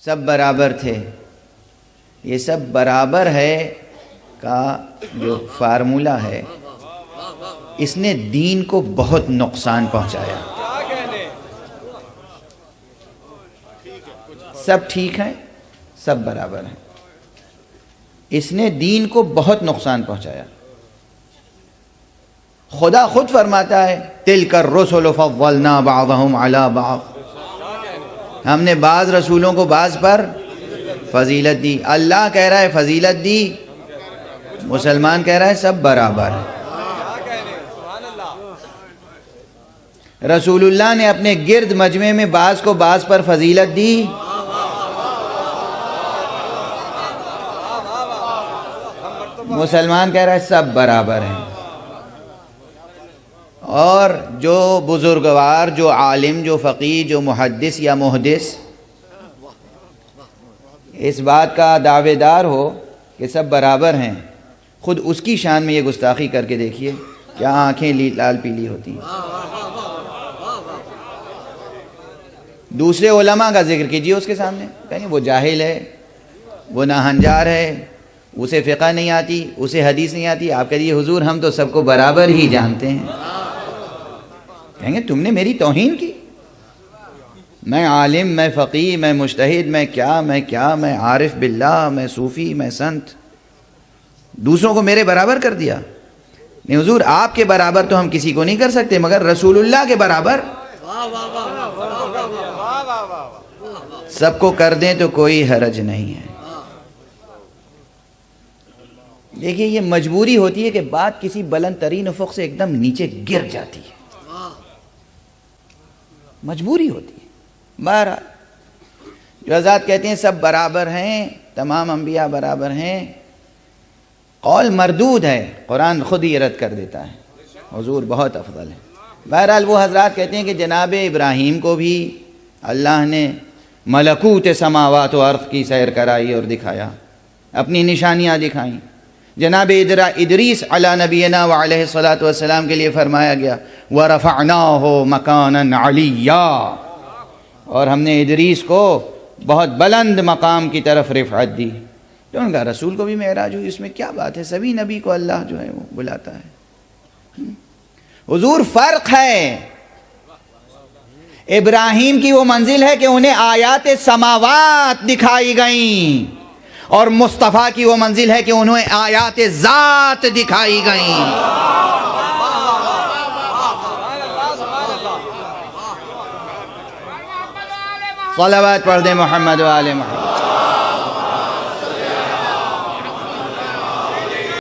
سب برابر تھے. یہ سب برابر ہے کا جو فارمولہ ہے اس نے دین کو بہت نقصان پہنچایا. سب ٹھیک ہیں، سب برابر ہیں، اس نے دین کو بہت نقصان پہنچایا. خدا خود فرماتا ہے تِلْكَ الرُّسُلُ فَضَّلْنَا بَعْضَهُمْ عَلَى بَعْضٍ، ہم نے بعض رسولوں کو بعض پر فضیلت دی. اللہ کہہ رہا ہے فضیلت دی، مسلمان کہہ رہا ہے سب برابر ہیں. رسول اللہ نے اپنے گرد مجمع میں بعض کو بعض پر فضیلت دی، مسلمان کہہ رہا ہے سب برابر ہیں. اور جو بزرگوار، جو عالم، جو فقیہ، جو محدث یا محدث اس بات کا دعوے دار ہو کہ سب برابر ہیں، خود اس کی شان میں یہ گستاخی کر کے دیکھیے کیا آنکھیں لال پیلی ہوتی ہیں. دوسرے علماء کا ذکر کیجیے اس کے سامنے، کہیں وہ جاہل ہے، وہ ناہنجار ہے، اسے فقہ نہیں آتی، اسے حدیث نہیں آتی. آپ کہیے حضور ہم تو سب کو برابر ہی جانتے ہیں. کہیں گے تم نے میری توہین کی، میں عالم، میں فقیہ، میں مجتہد، میں عارف باللہ، میں صوفی، میں سنت، دوسروں کو میرے برابر کر دیا. نہیں حضور آپ کے برابر تو ہم کسی کو نہیں کر سکتے، مگر رسول اللہ کے برابر سب کو کر دیں تو کوئی حرج نہیں ہے. دیکھیے یہ مجبوری ہوتی ہے کہ بات کسی بلند ترین افق سے ایک دم نیچے گر جاتی ہے، مجبوری ہوتی ہے. بہرحال جو حضرات کہتے ہیں سب برابر ہیں، تمام انبیاء برابر ہیں، قول مردود ہے. قرآن خود ہی رد کر دیتا ہے، حضور بہت افضل ہے. بہرحال وہ حضرات کہتے ہیں کہ جناب ابراہیم کو بھی اللہ نے ملکوت سماوات و ارض کی سیر کرائی اور دکھایا، اپنی نشانیاں دکھائیں. جناب ادریس علی نبینا وعلیہ الصلاۃ والسلام کے لیے فرمایا گیا وَرَفَعْنَاهُ مَكَانًا عَلِيًّا، اور ہم نے ادریس کو بہت بلند مقام کی طرف رفعت دی. تو ان کا رسول کو بھی معراج ہوئی، اس میں کیا بات ہے؟ سبھی نبی کو اللہ جو ہے وہ بلاتا ہے. حضور فرق ہے، ابراہیم کی وہ منزل ہے کہ انہیں آیات سماوات دکھائی گئیں، اور مصطفیٰ کی وہ منزل ہے کہ انہیں آیات ذات دکھائی گئیں. صلوات پڑھ دیں محمد و آل محمد.